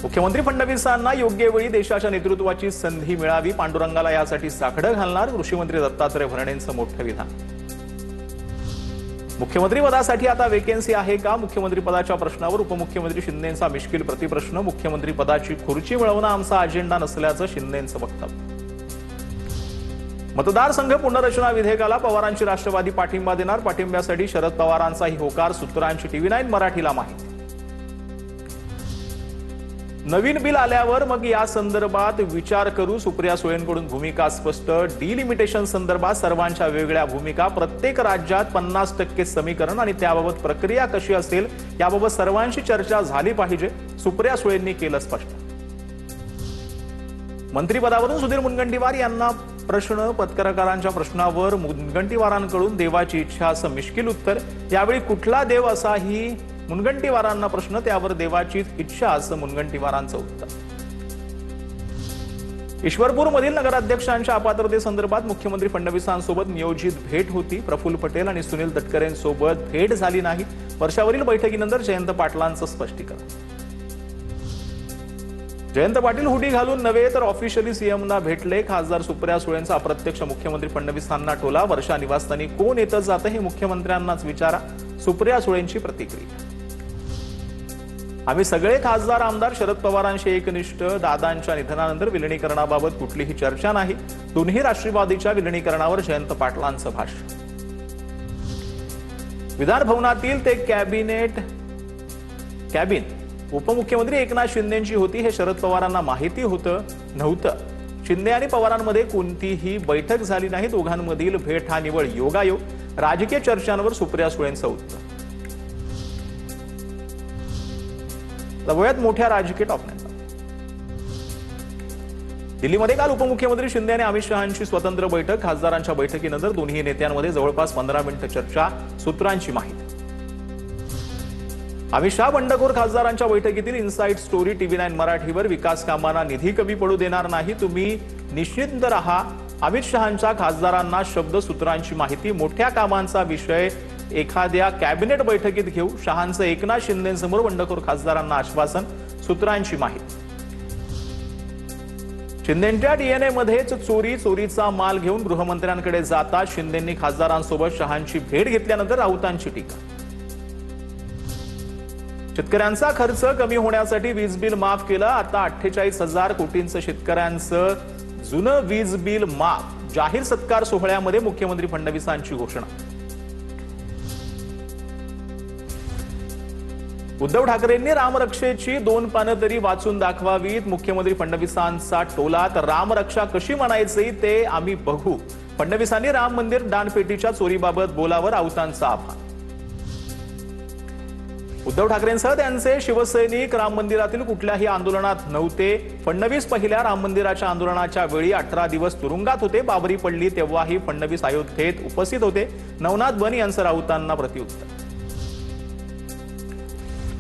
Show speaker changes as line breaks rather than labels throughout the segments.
मुख्यमंत्री फडणवीसांना योग्य वेळी देशाच्या नेतृत्वाची संधी मिळावी, पांडुरंगाला यासाठी साकडं घालणार कृषी मंत्री दत्तात्रय भरणेंचं मोठं विधान। मुख्यमंत्री पदासाठी आता वेकेन्सी आहे का? मुख्यमंत्री पदाच्या प्रश्नावर उपमुख्यमंत्री शिंदेंचा मिश्किल प्रतिप्रश्न। मुख्यमंत्री पदाची खुर्ची मिळवणं आमचा अजेंडा नसल्याचं शिंदेंचं वक्तव्य। मतदारसंघ पुनर्रचना विधेयकाला पवारांची राष्ट्रवादी पाठिंबा देणार, पाठिंब्यासाठी शरद पवारांचाही होकार, सूत्रांची TV9 मराठीला माहिती। नवीन बिल आल्यावर मग या संदर्भात विचार करू, सुप्रिया सुळेंकडून भूमिका स्पष्ट। डिलिमिटेशन संदर्भात सर्वांच्या वेगळ्या भूमिका, प्रत्येक राज्यात 50% समीकरण आणि त्याबाबत प्रक्रिया कशी असेल याबाबत सर्वांशी चर्चा झाली पाहिजे, सुप्रिया सुळेंनी केलं स्पष्ट। मंत्रिपदावरून सुधीर मुनगंटीवार यांना प्रश्न, पत्रकारांच्या प्रश्नावर मुनगंटीवारांकडून देवाची इच्छा असं मिश्किल उत्तर। यावेळी कुठला देव असाही मुनगंटीवारांना प्रश्न, त्यावर देवाची इच्छा असं मुनगंटीवारांचं उत्तर। ईश्वरपूरमधील नगराध्यक्षांच्या अपात्रतेसंदर्भात मुख्यमंत्री फडणवीसांसोबत नियोजित भेट होती, प्रफुल्ल पटेल आणि सुनील तटकरेंसोबत भेट झाली नाही। वर्षावरील बैठकीनंतर जयंत पाटलांचं स्पष्टीकरण। जयंत पाटील हुडी घालून नव्हे तर ऑफिशियली सीएमना भेटले, खासदार सुप्रिया सुळेंचा अप्रत्यक्ष मुख्यमंत्री फडणवीसांना टोला। वर्षा निवासस्थानी कोण येतं जातं हे मुख्यमंत्र्यांनाच विचारा, सुप्रिया सुळेंची प्रतिक्रिया। आम्ही सगळे खासदार आमदार शरद पवारांशी एकनिष्ठ, दादांच्या निधनानंतर विलिनीकरणाबाबत कुठलीही चर्चा नाही, दोन्ही राष्ट्रवादीच्या विलिनीकरणावर जयंत पाटलांचं भाष्य। विधान भवनातील ते कॅबिन उपमुख्यमंत्री एकनाथ शिंदेंची होती, हे शरद पवारांना माहिती नव्हतं। शिंदे आणि पवारांमध्ये कोणतीही बैठक झाली नाही, दोघांमधील भेट हा निवळ योगायोग। राजकीय चर्चांवर सुप्रिया सुळेंचं उत्तर। वयात मोठ्या राजकीय टॉपनेता। दिल्लीमध्ये काल उपमुख्यमंत्री शिंदे आणि अमित शहांची स्वतंत्र बैठक, खासदारांच्या बैठकीनंतर दोन्ही नेत्यांमध्ये जवळपास 15 मिनिटं चर्चा, सूत्रांची माहिती। अमित शहा बंडखोर खासदारांच्या बैठकीतील इनसाइड स्टोरी TV9 मराठीवर। विकास कामांना निधी कमी पडू देणार नाही, तुम्ही निश्चिंत रहा, अमित शहांच्या खासदारांना शब्द, सूत्रांची माहिती। मोठ्या कामांचा विषय एखाद्या कॅबिनेट बैठकीत घेऊ, शहांचं एकनाथ शिंदेंसमोर बंडखोर खासदारांना आश्वासन, सूत्रांची माहिती। शिंदेंच्या DNA मध्येच चोरीचा माल घेऊन गृहमंत्र्यांकडे जातात, शिंदेंनी खासदारांसोबत शहांची भेट घेतल्यानंतर राऊतांची टीका। शेतकऱ्यांचा खर्च कमी होण्यासाठी वीज बिल माफ केलं, आता 48,000 कोटींचं शेतकऱ्यांचं जुनं वीज बिल माफ। जाहीर सत्कार सोहळ्यामध्ये मुख्यमंत्री फडणवीसांची घोषणा। उद्धव ठाकरेंनी रामरक्षेची 2 पानं तरी वाचून दाखवावीत, मुख्यमंत्री फडणवीसांचा टोला। तर रामरक्षा कशी म्हणायची ते आम्ही बघू, फडणवीसांनी राम मंदिर दानपेटीच्या चोरीबाबत बोलावर राऊतांचा आभार। उद्धव ठाकरेंसह त्यांचे शिवसैनिक राम मंदिरातील कुठल्याही आंदोलनात नव्हते। फडणवीस पहिल्या राम मंदिराच्या आंदोलनाच्या वेळी 18 दिवस तुरुंगात होते, बाबरी पडली तेव्हाही फडणवीस अयोध्येत उपस्थित होते, नवनाथ बन यांचं राऊतांना प्रत्युत्तर।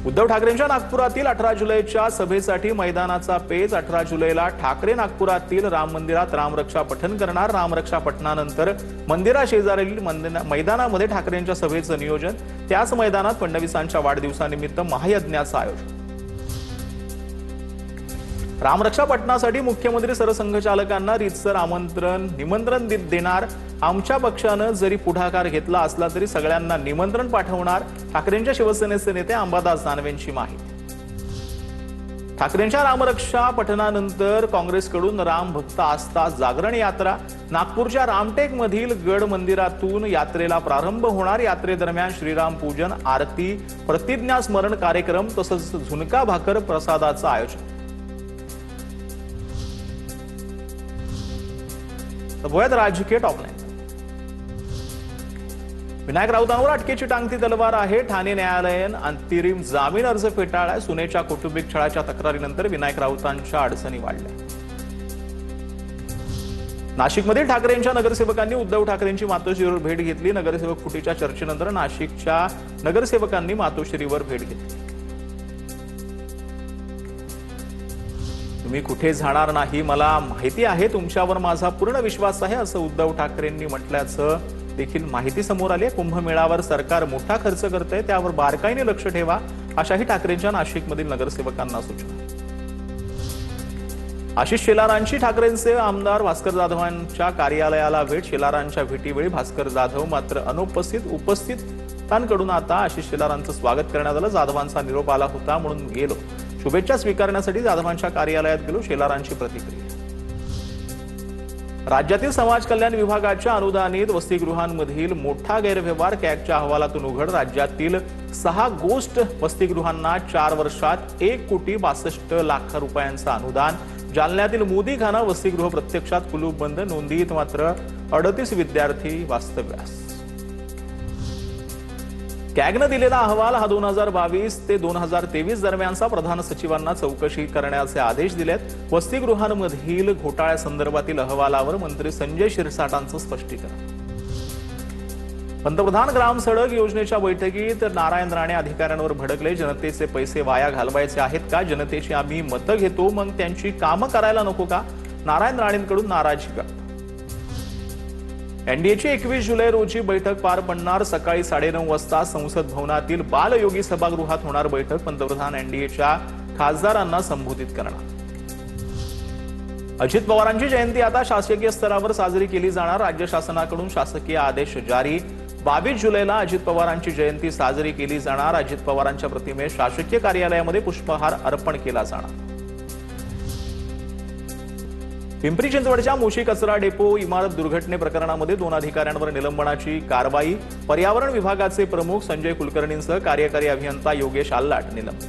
उद्धव ठाकरेंच्या नागपुरातील 18 जुलैच्या सभेसाठी मैदानाचा पेच, 18 जुलैला ठाकरे नागपुरातील राम मंदिरात रामरक्षा पठण करणार, रामरक्षा पठणानंतर मंदिराशेजारील मैदानामध्ये ठाकरेंच्या सभेचं नियोजन, त्याच मैदानात फडणवीसांच्या वाढदिवसानिमित्त महायज्ञाचं आयोजन। रामरक्षा पठणासाठी मुख्यमंत्री सरसंघचालकांना रीतसर निमंत्रण देणार, आमच्या पक्षानं जरी पुढाकार घेतला असला तरी सगळ्यांना निमंत्रण पाठवणार, ठाकरेंच्या शिवसेनेचे नेते अंबादास दानवेंची माहिती। ठाकरेंच्या रामरक्षा पठणानंतर काँग्रेसकडून राम भक्त आस्था जागरण यात्रा, नागपूरच्या रामटेकमधील गड मंदिरातून यात्रेला प्रारंभ होणार, यात्रेदरम्यान श्रीराम पूजन, आरती, प्रतिज्ञा स्मरण कार्यक्रम तसंच झुणका भाकर प्रसादाचं आयोजन। वयात राजकीय टॉपलाईन। विनायक राऊतांवर अटकेची टांगती तलवार आहे, ठाणे न्यायालयानं अंतरिम जामीन अर्ज फेटाळलाय। सुनेच्या कौटुंबिक छळाच्या तक्रारीनंतर विनायक राऊतांच्या अडचणी वाढल्या। नाशिकमधील ठाकरेंच्या नगरसेवकांनी उद्धव ठाकरेंची मातोश्रीवर भेट घेतली, नगरसेवक फुटीच्या चर्चेनंतर नाशिकच्या नगरसेवकांनी मातोश्रीवर भेट घेतली। तुम्ही कुठे जाणार नाही, मला माहिती आहे, तुमच्यावर माझा पूर्ण विश्वास आहे, असं उद्धव ठाकरेंनी म्हटल्याचं देखील माहिती समोर आली आहे। कुंभमेळ्यावर सरकार मोठा खर्च करतंय, त्यावर बारकाईने लक्ष ठेवा, अशाही ठाकरेंच्या नाशिकमधील नगरसेवकांना सूचना। आशिष शेलारांची ठाकरेंचे आमदार भास्कर जाधवांच्या कार्यालयाला भेट. शेलारांच्या भेटीवेळी भास्कर जाधव मात्र अनुपस्थित. उपस्थितांकडून आता आशिष शेलारांचं स्वागत करण्यात आलं. जाधवांचा निरोप आला होता म्हणून गेलो. शुभेच्छा स्वीकारण्यासाठी जाधवांच्या कार्यालयात गेलो. शेलारांची प्रतिक्रिया. राज्यातील समाज कल्याण विभागाच्या अनुदानित वसतिगृहांमधील मोठा गैरव्यवहार कॅगच्या अहवालातून उघड. राज्यातील 6 गोष्ट वसतिगृहांना 4 वर्षात 1,62,00,000 रुपयांचं अनुदान. जालन्यातील मोदीखाना वसतिगृह प्रत्यक्षात कुलूप बंद. नोंदीत मात्र 38 विद्यार्थी वास्तव्यास. कॅगनं दिलेला अहवाल हा 2022 ते 2023 दरम्यानचा. प्रधान सचिवांना चौकशी करण्याचे आदेश दिलेत. वसतिगृहांमधील घोटाळ्यासंदर्भातील अहवालावर मंत्री संजय शिरसाटांचं स्पष्टीकरण. पंतप्रधान ग्राम सडक योजनेच्या बैठकीत नारायण राणे अधिकाऱ्यांवर भडकले. जनतेचे पैसे वाया घालवायचे आहेत का? जनतेची आम्ही मतं घेतो, मग त्यांची कामं करायला नको का? नारायण राणेंकडून नाराजी व्यक्त. एनडीएची 21 जुलै रोजी बैठक पार पडणार. सकाळी 9:30 वाजता संसद भवनातील बालयोगी सभागृहात होणार बैठक. पंतप्रधान एनडीएच्या खासदारांना संबोधित करणार. अजित पवारांची जयंती आता शासकीय स्तरावर साजरी केली जाणार. राज्य शासनाकडून शासकीय आदेश जारी. 22 जुलैला अजित पवारांची जयंती साजरी केली जाणार. अजित पवारांच्या प्रतिमेस शासकीय कार्यालयामध्ये पुष्पहार अर्पण केला जाणार. पिंपरी चिंचवडच्या मोशी कचरा डेपो इमारत दुर्घटने प्रकरणामध्ये 2 अधिकाऱ्यांवर निलंबनाची कारवाई. पर्यावरण विभागाचे प्रमुख संजय कुलकर्णींसह कार्यकारी अभियंता योगेश आल्लाट निलंबित.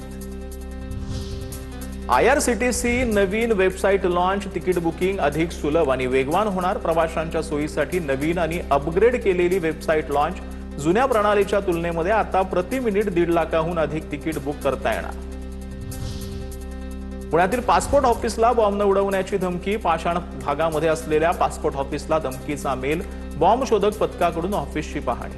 IRCTC नवीन वेबसाईट लॉन्च. तिकीट बुकिंग अधिक सुलभ आणि वेगवान होणार. प्रवाशांच्या सोयीसाठी नवीन आणि अपग्रेड केलेली वेबसाईट लॉन्च. जुन्या प्रणालीच्या तुलनेमध्ये आता प्रति मिनिट 1.5 लाखाहून अधिक तिकीट बुक करता येणार. पुण्यातील पासपोर्ट ऑफिसला बॉम्बनं उडवण्याची धमकी. पाषाण भागामध्ये असलेल्या पासपोर्ट ऑफिसला धमकीचा मेल. बॉम्ब शोधक पथकाकडून ऑफिसची पाहणी.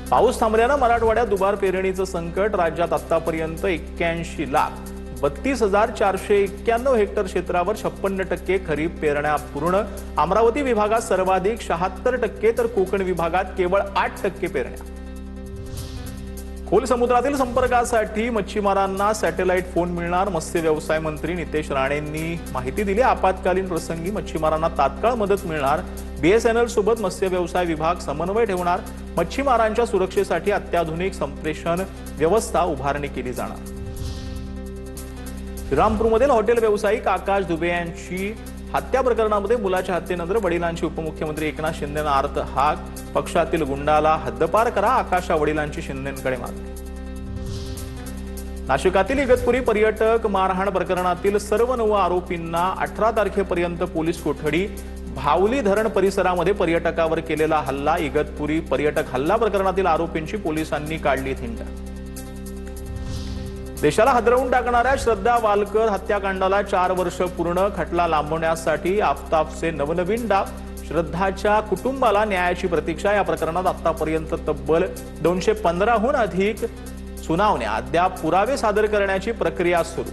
पाऊस थांबल्यानं मराठवाड्यात दुबार पेरणीचं संकट. राज्यात आतापर्यंत 81,32,491 हेक्टर क्षेत्रावर 56% खरीप पेरण्या पूर्ण. अमरावती विभागात सर्वाधिक 76%, तर कोकण विभागात केवळ 8% पेरण्या. खोल समुद्रातील संपर्कासाठी मच्छीमारांना सॅटेलाइट फोन मिळणार. मत्स्य व्यवसाय मंत्री नितेश राणेंनी माहिती दिली. आपत्कालीन प्रसंगी मच्छीमारांना तात्काळ मदत मिळणार. BSNL सोबत मत्स्य व्यवसाय विभाग समन्वय ठेवणार. मच्छीमारांच्या सुरक्षेसाठी अत्याधुनिक संप्रेषण व्यवस्था उभारणी केली जाणार. श्रीरामपूरमधील हॉटेल व्यावसायिक आकाश दुबे यांची हत्या प्रकरणामध्ये मुलाच्या हत्येनंतर वडिलांची उपमुख्यमंत्री एकनाथ शिंदेंना अर्थ हाक. पक्षातील गुंडाला हद्दपार करा. आकाशच्या वडिलांची शिंदेंकडे मागणी. नाशिकातील इगतपुरी पर्यटक मारहाण प्रकरणातील सर्व 9 आरोपींना 18 तारखेपर्यंत पोलीस कोठडी. भावली धरण परिसरामध्ये पर्यटकावर केलेला हल्ला. इगतपुरी पर्यटक हल्ला प्रकरणातील आरोपींची पोलिसांनी काढली थिंड. देशाला हादरवून टाकणाऱ्या श्रद्धा वालकर हत्याकांडाला 4 वर्ष पूर्ण. खटला लांबवण्यासाठी आफताबचे नवनवीन डाव. श्रद्धाच्या कुटुंबाला न्यायाची प्रतीक्षा. या प्रकरणात आतापर्यंत तब्बल 215हून अधिक सुनावण्या. अद्याप पुरावे सादर करण्याची प्रक्रिया सुरू.